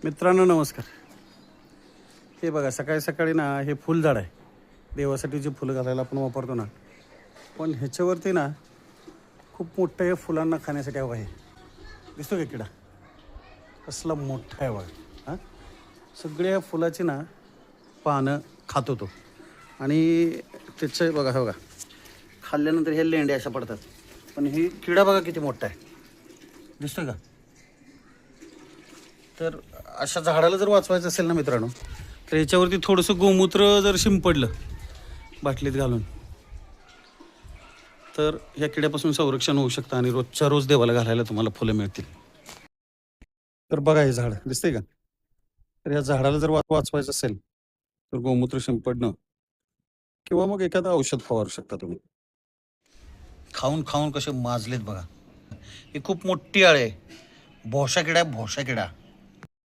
मित्रांनो नमस्कार. हे बघा सकाळी सकाळी ना हे फुलझाड आहे. देवासाठी जे फुलं घालायला आपण वापरतो ना, पण ह्याच्यावरती ना खूप मोठं हे फुलांना खाण्यासाठी हवं आहे. दिसतो का किडा कसला मोठा आहे बघा. हां, सगळ्या फुलाची ना पानं खातो तो. आणि त्याचं बघा हे बघा खाल्ल्यानंतर हे लेंडे अशा पडतात. पण ही किडा बघा किती मोठा आहे, दिसतोय का? तर अशा झाडाला जर वाचवायचं असेल ना मित्रांनो, तर याच्यावरती थोडंसं गोमूत्र जर शिंपडलं बाटलीत घालून, तर ह्या किड्यापासून संरक्षण होऊ शकतं आणि रोजच्या रोज देवाला घालायला तुम्हाला फुलं मिळतील. तर बघा हे झाड दिसतंय का? तर ह्या झाडाला जर वाचवायचं असेल तर गोमूत्र शिंपडणं किंवा मग एखादं औषध फवारू शकता तुम्ही. खाऊन खाऊन कसे माजलेत बघा. ही खूप मोठी आळे आहे. भोशा किडा आहे, भोशा किडा.